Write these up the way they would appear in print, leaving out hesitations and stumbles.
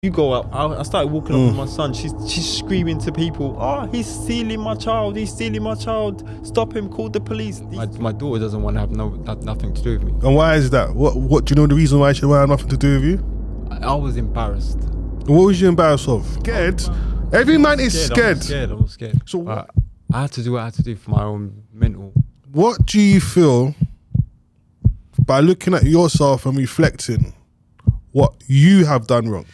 You go up. I started walking up with my son. She's screaming to people, "Oh, he's stealing my child! He's stealing my child! Stop him! Call the police!" My daughter doesn't want to have nothing to do with me. And why is that? What do you know the reason why she would have nothing to do with you? I was embarrassed. What was you embarrassed of? Scared. Every man is scared. I'm scared. So I had to do what I had to do for my own mental. What do you feel by looking at yourself and reflecting what you have done wrong?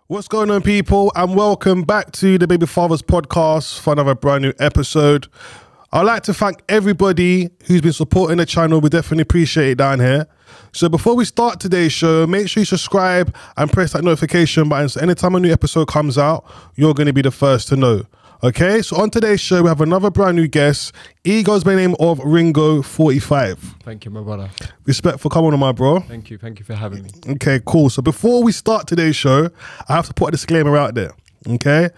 What's going on, people, and welcome back to the Baby Fathers podcast for another brand new episode. I'd like to thank everybody who's been supporting the channel. We definitely appreciate it down here. So before we start today's show, make sure you subscribe and press that notification button so anytime a new episode comes out, you're going to be the first to know. Okay, so on today's show, we have another brand new guest. He goes by the name of Ringo45. Thank you, my brother. Respect for coming on, my bro. Thank you for having me. Okay, cool. So before we start today's show, I have to put a disclaimer out there, okay?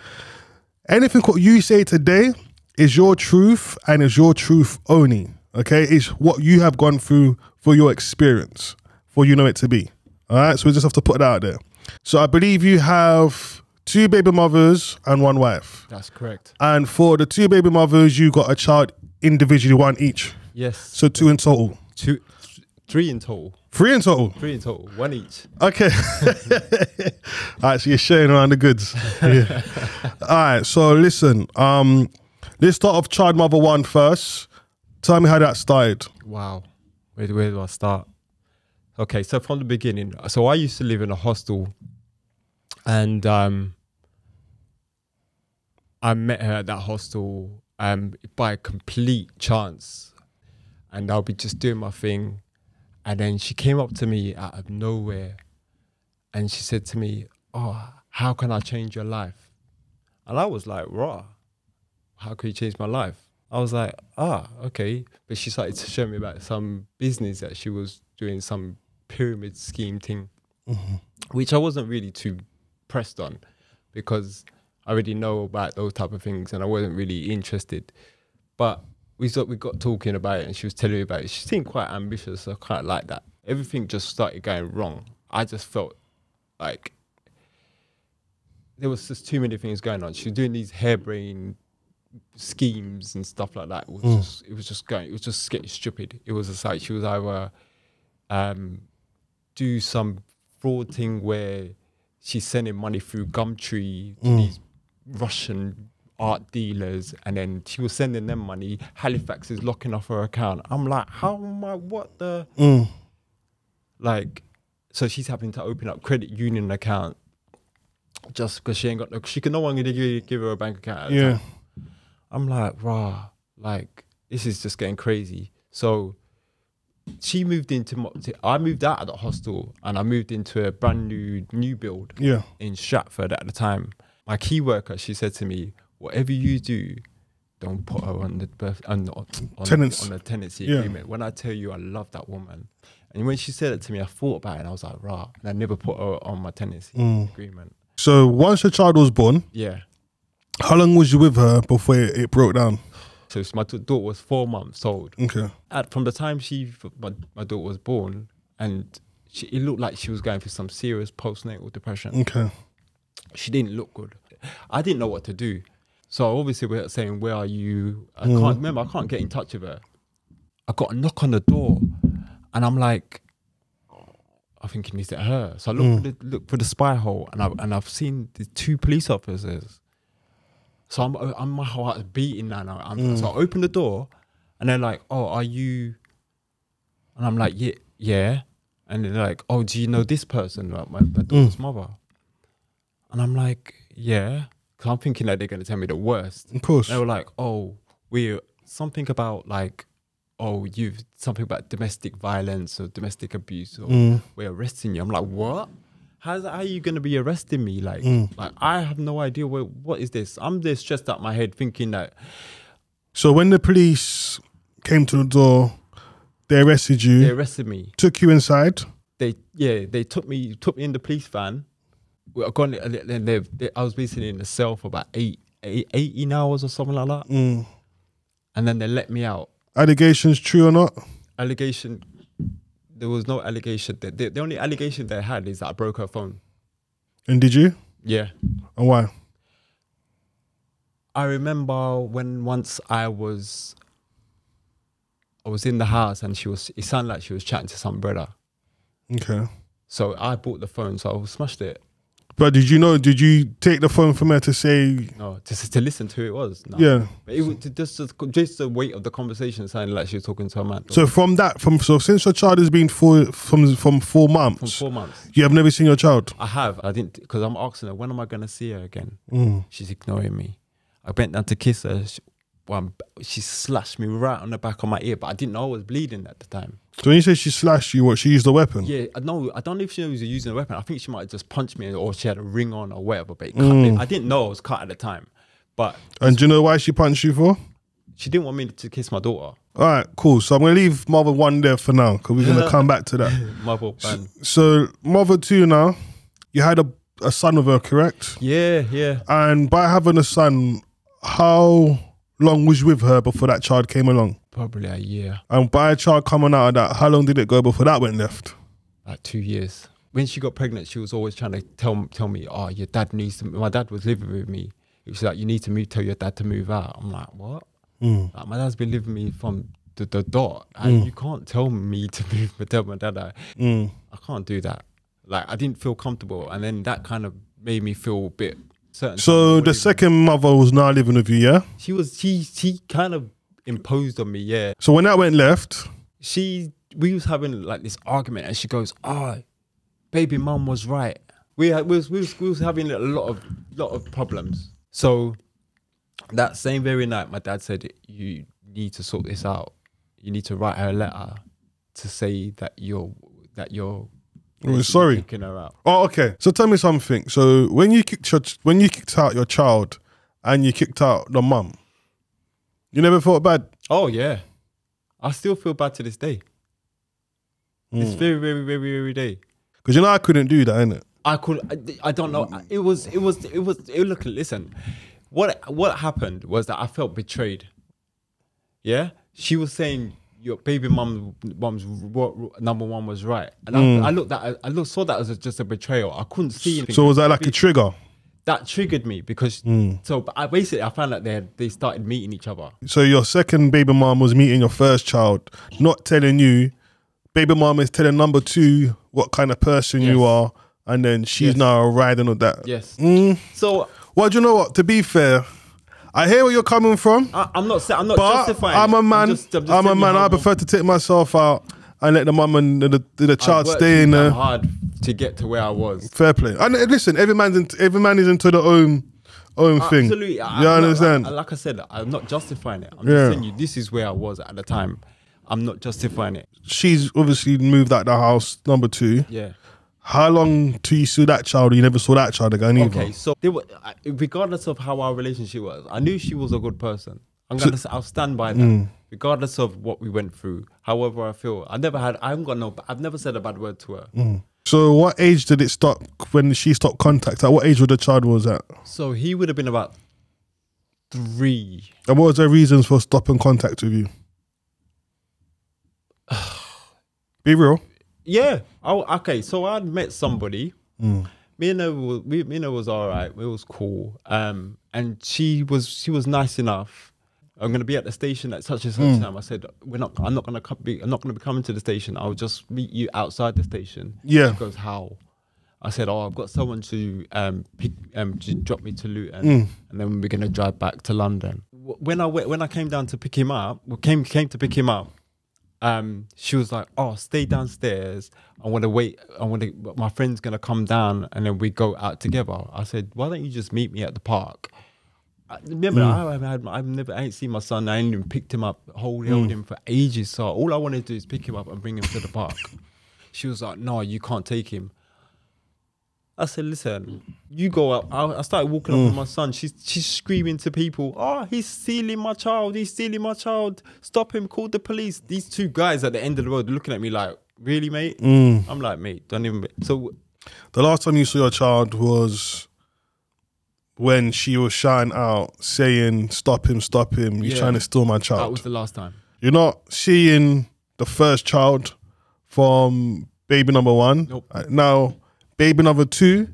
Anything what you say today is your truth and is your truth only, okay? It's what you have gone through for your experience, for you know it to be, all right? So we just have to put that out there. So I believe you have 2 baby mothers and 1 wife. That's correct. And for the 2 baby mothers, you got a child individually, 1 each. Yes. So 2 in total. 3 in total. 3 in total? 3 in total, 1 each. Okay. All right, so you're sharing around the goods. Yeah. All right, so listen, let's start off child mother 1 first. Tell me how that started. Wow. Where do I start? Okay, so from the beginning. So I used to live in a hostel, and I met her at that hostel by complete chance. And I'll be just doing my thing. And then she came up to me out of nowhere and she said to me, "Oh, how can I change your life?" And I was like, "Raw, how can you change my life?" I was like, okay. But she started to show me about some business that she was doing, some pyramid scheme thing, which I wasn't really too pressed on because I already know about those type of things and I wasn't really interested. But we got talking about it and she was telling me about it. She seemed quite ambitious, so I quite like that. Everything just started going wrong. I just felt like there was just too many things going on. She was doing these harebrained schemes and stuff like that. It was just getting stupid. It was just like she was either do some fraud thing where she's sending money through Gumtree to these Russian art dealers, and then she was sending them money. Halifax is locking off her account. I'm like, how am I, what the? Like, so she's having to open up credit union account just because she ain't got no one gonna give her a bank account. Yeah. I'm like, rah, like, this is just getting crazy. So she moved I moved out of the hostel and I moved into a brand new build in Stratford at the time. My key worker, she said to me, "Whatever you do, don't put her on the tenancy agreement." When I tell you, I love that woman. And when she said it to me, I thought about it and I was like, rah, and I never put her on my tenancy agreement. So once your child was born, how long was you with her before it broke down? So my daughter was 4 months old. Okay. From the time my daughter was born, and it looked like she was going through some serious postnatal depression. Okay. She didn't look good. I didn't know what to do. So obviously we're saying, "Where are you?" I can't remember. I can't get in touch with her. I got a knock on the door, and I'm like, I think is it her? So I look for the spy hole, and I've seen the 2 police officers. So I'm my heart is beating now. So I open the door, and they're like, "Oh, are you?" And I'm like, "Yeah." And they're like, "Oh, do you know this person, like my daughter's mother?" And I'm like, "Yeah." Because I'm thinking that they're going to tell me the worst. Of course. They were like, "Oh, we're something about like, oh, you've something about domestic violence or domestic abuse, or we're arresting you." I'm like, "What? How are you going to be arresting me? Like I have no idea what is this." I'm there stressed out my head thinking that. So when the police came to the door, they arrested you. They arrested me. Took you inside. They took me in the police van, I was basically in the cell for about 18 hours or something like that. And then they let me out. Allegations true or not? Allegation, there was no allegation. The only allegation they had is that I broke her phone. And did you? Yeah. And why? I remember when once I was in the house and it sounded like she was chatting to some brother. Okay. So I bought the phone, so I smashed it. But did you take the phone from her to say? No, to listen to who it was. No. Yeah. But it was just the weight of the conversation sounded like she was talking to her man. So since your child has been from 4 months. From 4 months. You have never seen your child? I have. I didn't, because I'm asking her, when am I going to see her again? She's ignoring me. I bent down to kiss her. She slashed me right on the back of my ear, but I didn't know I was bleeding at the time. So when you say she slashed you, what, she used a weapon? Yeah, I don't know if she was using a weapon. I think she might have just punched me or she had a ring on or whatever, but I didn't know I was cut at the time. And do you know why she punched you for? She didn't want me to kiss my daughter. All right, cool. So I'm going to leave Mother 1 there for now because we're going to come back to that. Mother 1. So Mother 2 now, you had a son with her, correct? Yeah. And by having a son, how long was you with her before that child came along? Probably a year. And by a child coming out of that, how long did it go before that went left? Like 2 years. When she got pregnant, she was always trying to tell me, oh, your dad needs to, my dad was living with me. It was like, you need to tell your dad to move out. I'm like, what? Like, my dad's been living with me from the dot. And you can't tell me to move, but tell my dad that. I can't do that. Like, I didn't feel comfortable. And then that kind of made me feel a bit certain. So the second mother was now living with you, yeah? She kind of imposed on me, yeah. So when that went left, we was having like this argument, and she goes, "Oh, baby mum was right." We was having a lot of problems. So that same very night, my dad said, "You need to sort this out. You need to write her a letter to say that you're sorry, kicking her out." Oh, okay. So tell me something. So when you kicked out your child and you kicked out the mum, you never felt bad? Oh yeah, I still feel bad to this day. This very, very, very, very day. Because I couldn't do that, innit? I don't know. It was. Look, listen. What happened was that I felt betrayed. Yeah, she was saying your baby mom's number 1 was right, and I saw that as just a betrayal. I couldn't see anything. So was that like a trigger? That triggered me because I found out they started meeting each other. So your second baby mom was meeting your first child, not telling you. Baby mom is telling number 2 what kind of person you are, and then she's now riding on that. Yes. So, well, do you know what? To be fair, I hear where you're coming from. I'm not justifying. I'm a man. I'm a man. I prefer prefer to take myself out and let the mum and the child stay in there. Hard to get to where I was. Fair play. And listen, every man is into the own thing. Absolutely. You understand? Like I said, I'm not justifying it. I'm just telling you, this is where I was at the time. I'm not justifying it. She's obviously moved out the house, number 2. Yeah. How long till you saw that child or you never saw that child again either? Okay, so regardless of how our relationship was, I knew she was a good person. I'll stand by that. Regardless of what we went through, however I feel. I've never said a bad word to her. So what age did it stop when she stopped contact? At what age would the child was at? So he would have been about 3. And what was their reasons for stopping contact with you? Be real. Yeah. Okay. So I'd met somebody. Me and her was all right. It was cool. And she was nice enough. I'm gonna be at the station at such and such time. I said, I'm not gonna be coming to the station. I'll just meet you outside the station. Yeah. She goes, how? I said, oh, I've got someone to to drop me to Luton, and then we're gonna drive back to London. When I came down to pick him up, came to pick him up. She was like, oh, stay downstairs. I want to wait. My friend's going to come down and then we go out together. I said, why don't you just meet me at the park? Remember, I ain't seen my son. I ain't even picked him up, held him for ages. So all I wanted to do is pick him up and bring him to the park. She was like, no, you can't take him. I said, listen, you go up. I started walking up with my son. She's screaming to people, oh, he's stealing my child. He's stealing my child. Stop him. Call the police. These 2 guys at the end of the road looking at me like, really, mate? I'm like, mate, don't even. So The last time you saw your child was when she was shouting out, saying, stop him, he's trying to steal my child. That was the last time. You're not seeing the first child from baby number one. Nope. Now, baby number two,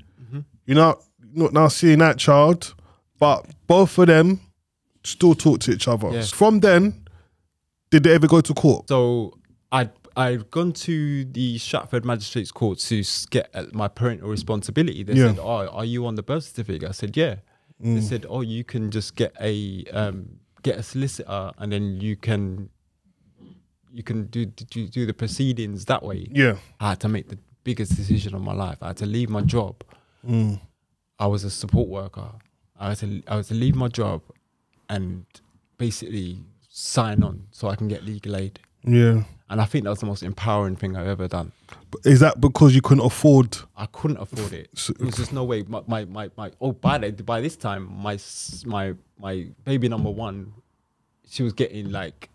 you're not now seeing that child, but both of them still talk to each other. Yeah. From then, did they ever go to court? So I'd gone to the Stratford Magistrates Court to get my parental responsibility. They said, "Oh, are you on the birth certificate?" I said, "Yeah." They said, "Oh, you can just get a solicitor, and then you can do the proceedings that way." Yeah. I had to make the biggest decision of my life. I had to leave my job. I was a support worker. I had to leave my job and basically sign on so I can get legal aid. Yeah. And I think that was the most empowering thing I've ever done. Is that because you couldn't afford? I couldn't afford it. It was just no way. By this time, my baby number one, she was getting like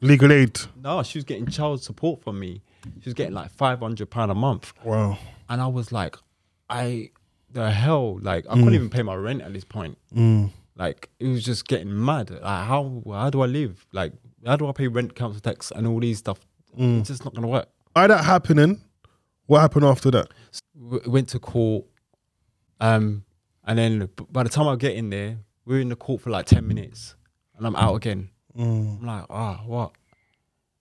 Legal aid. no, she was getting child support from me. She was getting like £500 a month. Wow. And I was like, the hell, like I couldn't even pay my rent at this point. Like it was just getting mad. Like how do I live? Like how do I pay rent, council tax, and all these stuff? It's just not gonna work. By that happening, what happened after that? Went to court, and then by the time I get in there, we were in the court for like 10 minutes, and I'm out again. I'm like, what?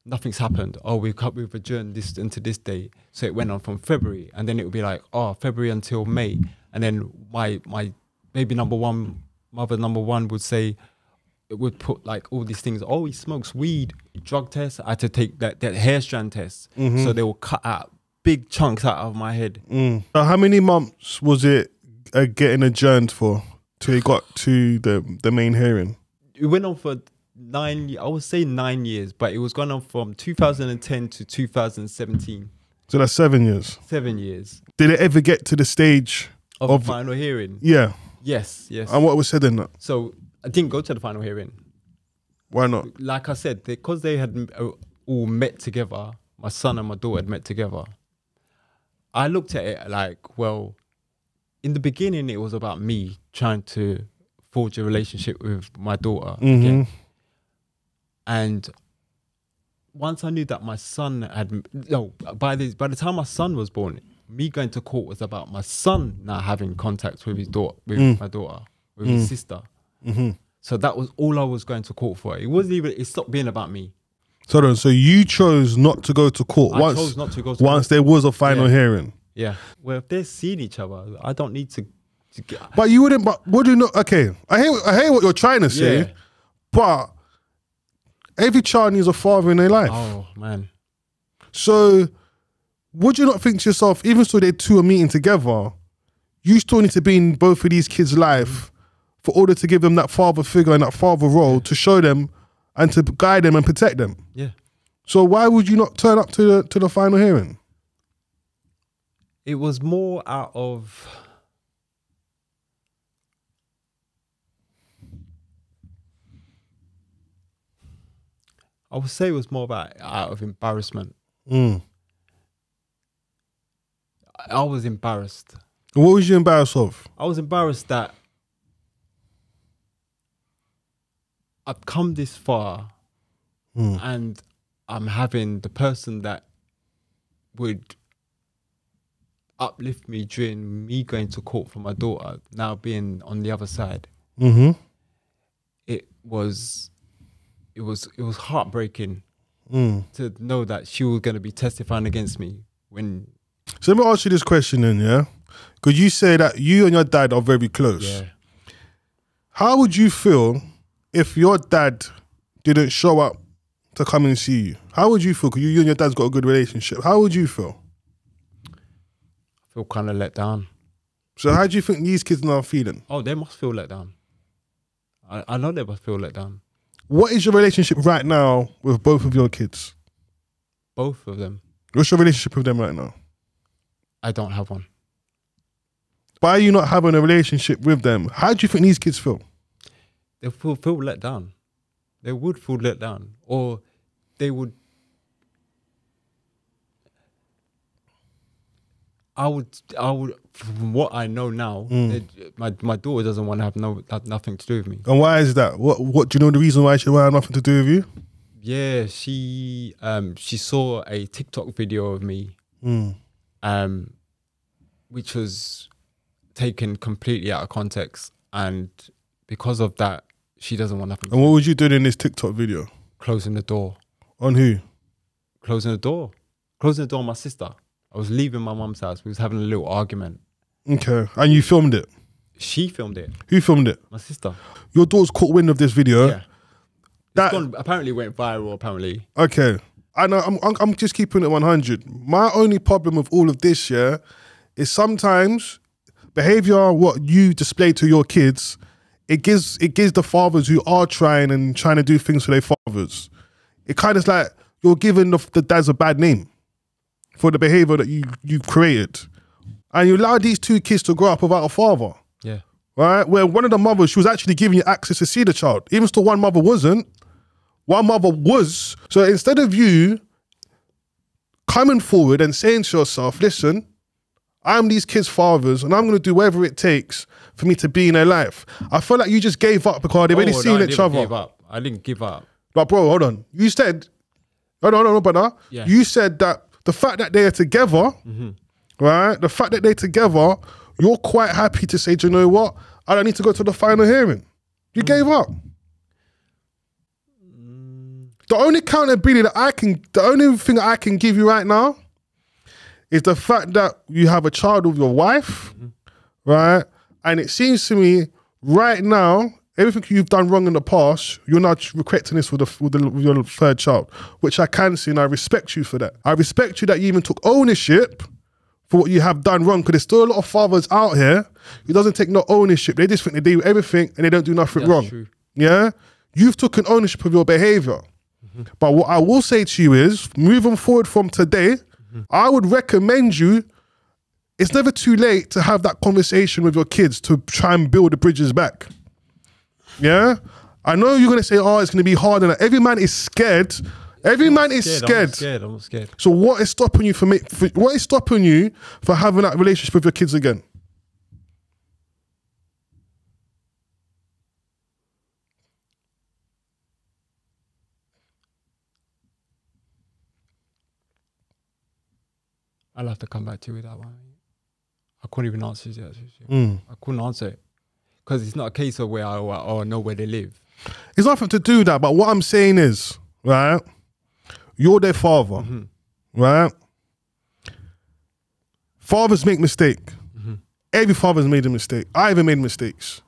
Nothing's happened. Oh, we've adjourned this into this day. So it went on from February, and then it would be like, February until May, and then my baby number one, mother number one would say, it would put like all these things. Oh, he smokes weed. Drug test. I had to take that hair strand test. So they will cut out big chunks out of my head. So how many months was it getting adjourned for till it got to the main hearing? It went on for 9. I would say 9 years, but it was going on from 2010 to 2017. So that's 7 years. 7 years. Did it ever get to the stage of the final hearing? Yeah. Yes. And what was said in that? So I didn't go to the final hearing. Why not? Like I said, because they had all met together, my son and my daughter had met together. I looked at it like, well, in the beginning, it was about me trying to forge a relationship with my daughter again. And once I knew that my son by the time my son was born, me going to court was about my son now having contact with his daughter, with my daughter, with his sister. So that was all I was going to court for. It stopped being about me. So you chose not to go to court I chose not to go to once court. there was a final hearing. Yeah. Well, if they're seeing each other, I don't need to get. But you wouldn't. But would you not? Okay, I hear what you're trying to say. Yeah. But every child needs a father in their life. Oh man. So would you not think to yourself, even so they two are meeting together, you still need to be in both of these kids' life for order to give them that father figure and that father role to show them and to guide them and protect them? Yeah. So why would you not turn up to the final hearing? It was more out of I would say it was more about out of embarrassment. I was embarrassed. What was you embarrassed of? I was embarrassed that I've come this far and I'm having the person that would uplift me during me going to court for my daughter now being on the other side. It was heartbreaking to know that she was going to be testifying against me when. So let me ask you this question then, yeah? Because you say that you and your dad are very close. Yeah. How would you feel if your dad didn't show up to come and see you? How would you feel? Because you and your dad's got a good relationship. How would you feel? I feel kind of let down. So how do you think these kids are feeling? Oh, they must feel let down. I know they must feel let down. What is your relationship right now with both of your kids? Both of them. What's your relationship with them right now? I don't have one. By you not having a relationship with them, how do you think these kids feel? They feel let down. They would feel let down. Or they would... from what I know now, my daughter doesn't want to have nothing to do with me. And why is that? What do you know the reason why she won't have nothing to do with you? Yeah, she saw a TikTok video of me, which was taken completely out of context, and because of that, she doesn't want nothing. And what was you doing in this TikTok video? Closing the door. On who? Closing the door. Closing the door on my sister. I was leaving my mum's house. We was having a little argument. Okay. And you filmed it? She filmed it. Who filmed it? My sister. Your daughter's caught wind of this video? Yeah. Apparently went viral, apparently. Okay. And I'm just keeping it 100. My only problem with all of this, yeah, is sometimes behavior, what you display to your kids, it gives the fathers who are trying to do things for their fathers. It kind of like you're giving the dads a bad name for the behavior that you've created. And you allow these two kids to grow up without a father. Yeah. Right? Where one of the mothers, she was actually giving you access to see the child. Even still one mother wasn't. One mother was. So instead of you coming forward and saying to yourself, listen, I'm these kids' fathers and I'm going to do whatever it takes for me to be in their life. I feel like you just gave up because they've already seen each other. I didn't give up. But bro, hold on. You said, no, brother. Yeah. You said that the fact that they're together, right? The fact that they're together, you're quite happy to say, do you know what? I don't need to go to the final hearing. You gave up. The only accountability the only thing I can give you right now is the fact that you have a child with your wife, right? And it seems to me right now, everything you've done wrong in the past, you're now correcting this with your third child, which I can see, and I respect you for that. I respect you that you even took ownership for what you have done wrong, because there's still a lot of fathers out here who doesn't take no ownership. They just think they do everything and they don't do nothing wrong. True. Yeah? You've taken ownership of your behavior. But what I will say to you is, moving forward from today, I would recommend you, it's never too late to have that conversation with your kids to try and build the bridges back. Yeah? I know you're going to say, oh, it's going to be hard. And every man is scared. Every man is scared. I'm scared. So what is stopping you from having that relationship with your kids again? I'll have to come back to you with that one. I couldn't even answer that. I couldn't answer it. Because it's not a case of where I know where they live. It's nothing to do with that, but what I'm saying is, right, you're their father, right? Fathers make mistakes. Every father's made a mistake. I even made mistakes.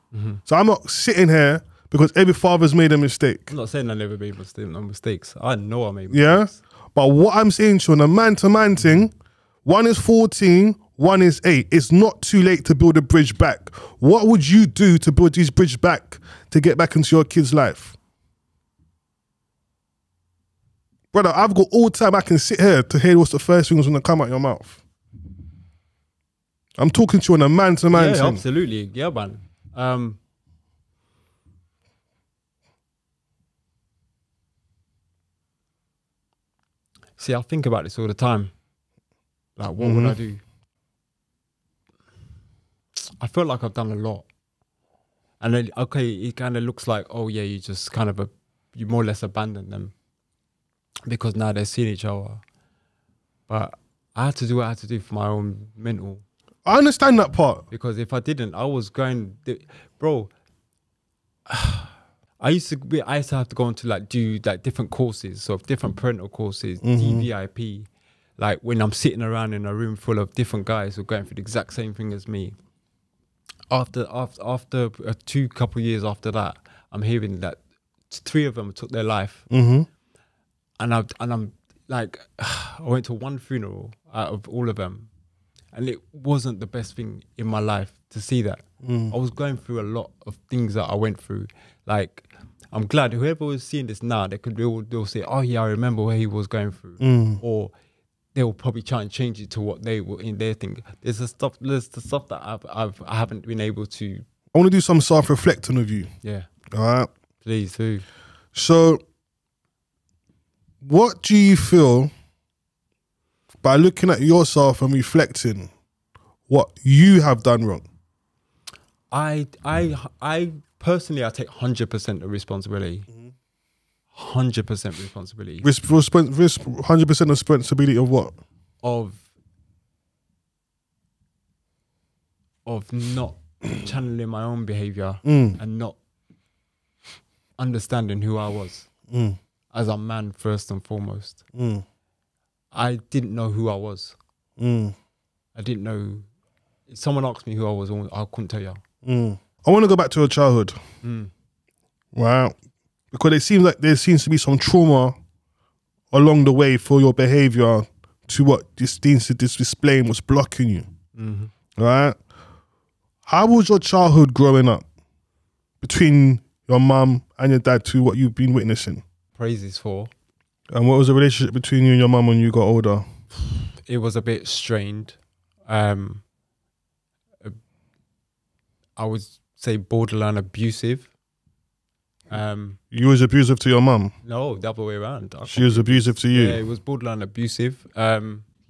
So I'm not sitting here because every father's made a mistake. I'm not saying I never made mistakes. I know I made mistakes. Yeah? But what I'm saying to you on a man-to-man thing, one is 14, one is 8. It's not too late to build a bridge back. What would you do to build this bridge back to get back into your kid's life? Brother, I've got all time I can sit here to hear what's the first thing that's going to come out your mouth. I'm talking to you on a man-to-man thing. Absolutely. Yeah, man. See, I think about this all the time. Like, what would I do? I feel like I've done a lot. And then, okay, it kind of looks like, oh yeah, you just kind of, you more or less abandon them because now they're seeing each other. But I had to do what I had to do for my own mental. I understand that part. Because if I didn't, I was going, bro, I used to have to go on to do different courses, so different parental courses, DVIP. Like when I'm sitting around in a room full of different guys who are going through the exact same thing as me. After couple years after that, I'm hearing that 3 of them took their life, and I'm like, I went to one funeral out of all of them, and it wasn't the best thing in my life to see that. I was going through a lot of things that I went through. Like, I'm glad whoever was seeing this now, they'll say, oh yeah, I remember what he was going through, or they'll probably try and change it to what they were in their thing. There's the stuff that I haven't been able to. I want to do some self-reflecting with you. Yeah. All right. Please do. So, what do you feel by looking at yourself and reflecting? what you have done wrong? I personally, I take 100% of responsibility. 100% responsibility 100% responsibility of what? Of not channeling my own behavior and not understanding who I was as a man first and foremost. I didn't know who I was. I didn't know. If someone asked me who I was, I couldn't tell you. I want to go back to your childhood. Wow. Because it seems like there seems to be some trauma along the way for your behavior to what this seems to display and what's blocking you. Right? How was your childhood growing up between your mum and your dad to what you've been witnessing? Praises for. And what was the relationship between you and your mum when you got older? It was a bit strained. I would say borderline abusive. You was abusive to your mum? No, the other way around. She was abusive to you? Yeah, it was borderline abusive.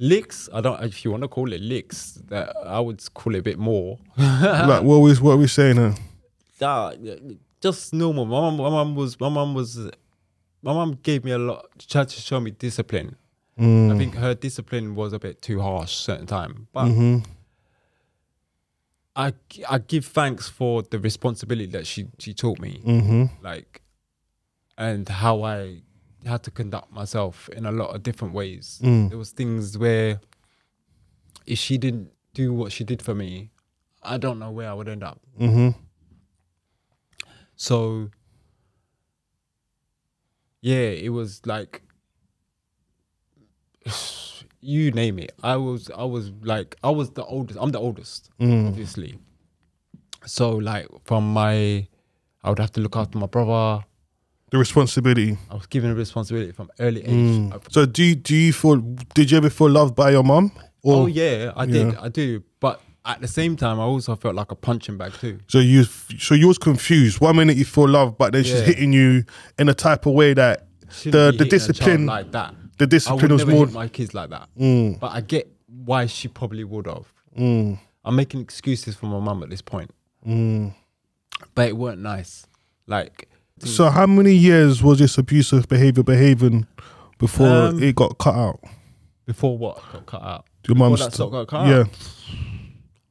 Licks, I don't, if you want to call it licks, that I would call it a bit more. Like what are we saying here? Just normal. My mum gave me a lot, tried to show me discipline. I think her discipline was a bit too harsh certain time. But I give thanks for the responsibility that she taught me. Like, and how I had to conduct myself in a lot of different ways. There was things where if she didn't do what she did for me, I don't know where I would end up. So yeah, it was like, you name it. I was the oldest. I'm the oldest, obviously. So like I would have to look after my brother. The responsibility. I was given a responsibility from early age. So did you ever feel loved by your mum? Oh yeah, I did. I do. But at the same time, I also felt like a punching bag too. So you was confused. 1 minute you feel love, but then she's hitting you in a type of way that the discipline like that. The discipline was never more. hit my kids like that. But I get why she probably would have. I'm making excuses for my mum at this point. But it weren't nice. Like. So how many years was this abusive behaving before it got cut out? Before what got cut out? Your mum's got cut out?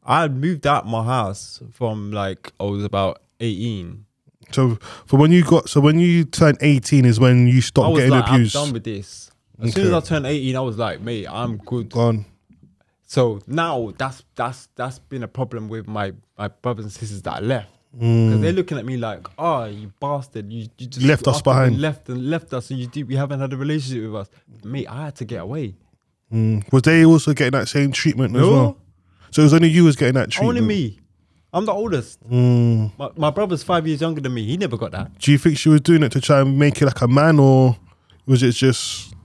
I had moved out my house from like I was about 18. So when you turned 18 is when you stopped getting abused. I'm done with this. As soon as I turned 18, I was like, mate, I'm good. Gone. So now that's been a problem with my brothers and sisters that I left. Because they're looking at me like, oh, you bastard, you just left us behind. Left us, and you haven't had a relationship with us. Mate, I had to get away. Was they also getting that same treatment as well? So it was only you was getting that treatment? Only me. I'm the oldest. My brother's 5 years younger than me. He never got that. Do you think she was doing it to try and make you like a man, or was it just...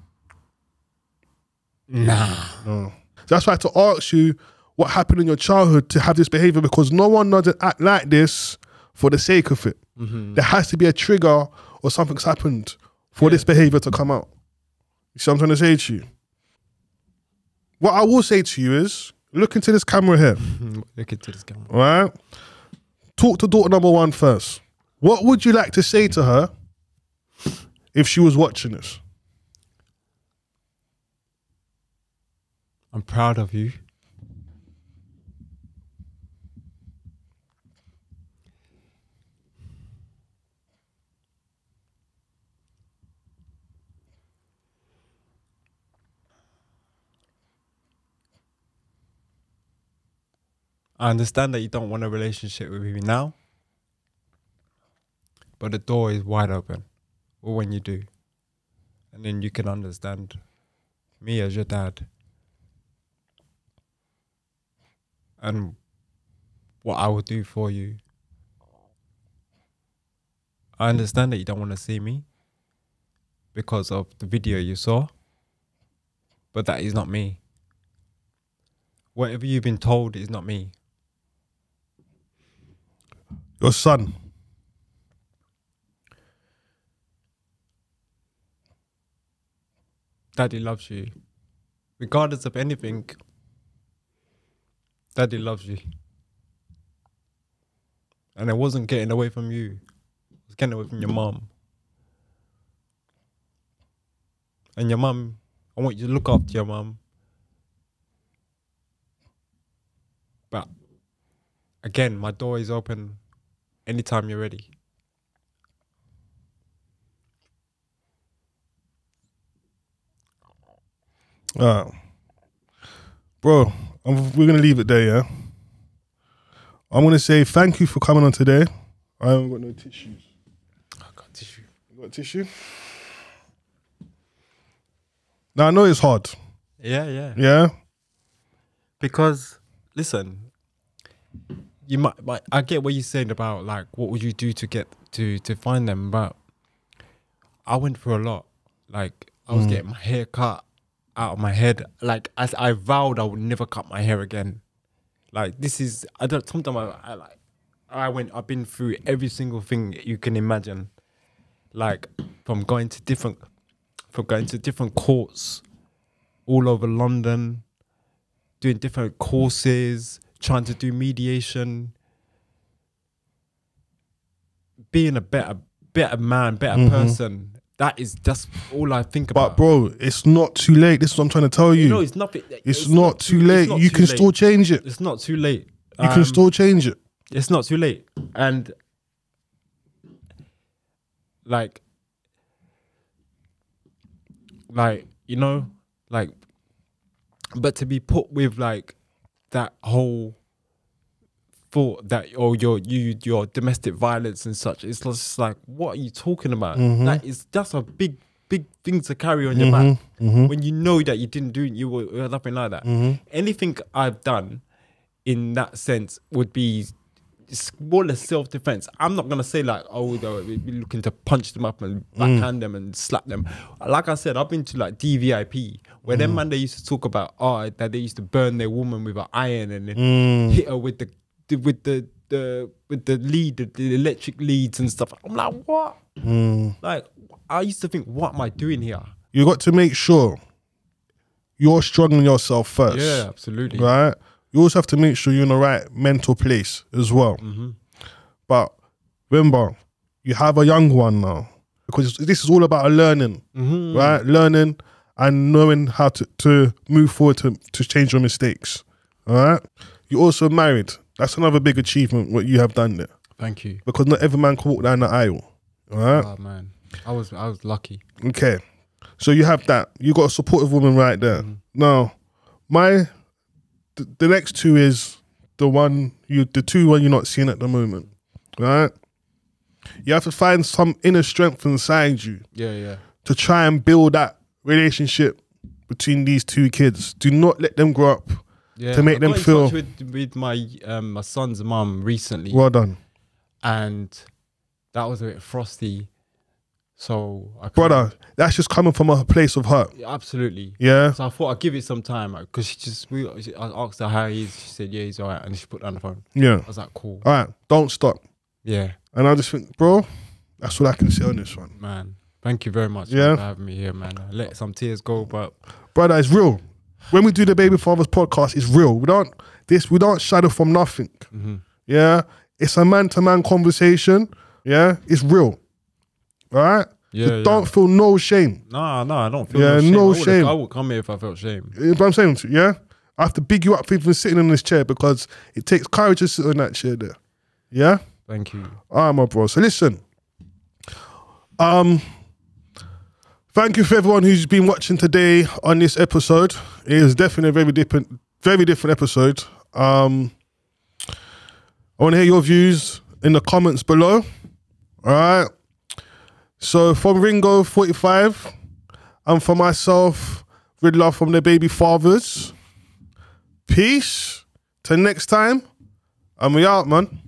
Nah. No. That's why I had to ask you what happened in your childhood to have this behavior, because no one doesn't act like this for the sake of it. There has to be a trigger or something's happened for this behavior to come out. You see what I'm trying to say to you? What I will say to you is, look into this camera here. Look into this camera. All right? Talk to daughter number one first. What would you like to say to her if she was watching this? I'm proud of you. I understand that you don't want a relationship with me now, but the door is wide open, or when you do. And then you can understand me as your dad and what I would do for you. I understand that you don't want to see me because of the video you saw, but that is not me. Whatever you've been told is not me. Your son. Daddy loves you. Regardless of anything, Daddy loves you. And it wasn't getting away from you. It was getting away from your mum. And your mum, I want you to look after your mum. But again, my door is open anytime you're ready. Bro, we're going to leave it there, yeah? I'm going to say thank you for coming on today. I haven't got no tissues. I got tissue. You got tissue? Now, I know it's hard. Yeah. Yeah? Because, listen, you might I get what you're saying about, like, what would you do to get to find them, but I went through a lot. Like, I was getting my hair cut out of my head. Like, as I vowed I would never cut my hair again. Like, this is, sometimes I've been through every single thing you can imagine. Like, from going to different courts all over London, doing different courses, trying to do mediation, being a better man, better person. That's all I think about. But bro, it's not too late. This is what I'm trying to tell you. No, it's nothing. It's not too late. You can still change it. It's not too late. You can still change it. It's not too late. And like, you know, like, but to be put with like that whole thought that your domestic violence and such, it's just like, what are you talking about? That's a big thing to carry on your back when you know that you didn't do it, you were nothing like that. Anything I've done in that sense would be more or less self-defense. I'm not gonna say like, oh, they'll be looking to punch them up and backhand them and slap them. Like I said, I've been to like DVIP where them man, they used to talk about that they used to burn their woman with an iron and then hit her with the electric leads and stuff. I'm like, what? Like, I used to think, what am I doing here? You got to make sure you're strong in yourself first. Yeah, absolutely. Right? You also have to make sure you're in the right mental place as well. But remember, you have a young one now, because this is all about learning, right? Learning and knowing how to move forward to change your mistakes. All right? You're also married. That's another big achievement, what you have done there. Thank you. Because not every man can walk down the aisle. All right? Oh, man. I was lucky. Okay. So you have that. You got a supportive woman right there. Now, the next two is the two you're not seeing at the moment. Right? You have to find some inner strength inside you. Yeah. To try and build that relationship between these two kids. Do not let them grow up. Yeah, to make them feel. I got in touch with my son's mum recently. Well done. And that was a bit frosty. So brother, that's just coming from a place of hurt. Yeah, absolutely. Yeah. So I thought I'd give it some time because I asked her how he is. She said, yeah, he's all right. And she put down the phone. Yeah. I was like, cool. All right, don't stop. Yeah. And I just think, bro, that's what I can say on this one. Man, thank you very much for having me here, man. I let some tears go, but brother, it's real. When we do the Baby Fathers podcast, it's real. We don't shadow from nothing. Yeah. It's a man-to-man conversation. Yeah. It's real. All right? Yeah. Don't feel no shame. No, I don't feel no shame. No shame. I would come here if I felt shame. You know what I'm saying to you, yeah? I have to big you up for even sitting in this chair, because it takes courage to sit in that chair there. Yeah? Thank you. All right, my bro. So listen. Thank you for everyone who's been watching today on this episode. It is definitely a very different episode. I want to hear your views in the comments below. All right. So from Ringo 45, and for myself, Ridler from the Baby Fathers. Peace. Till next time. And we out, man.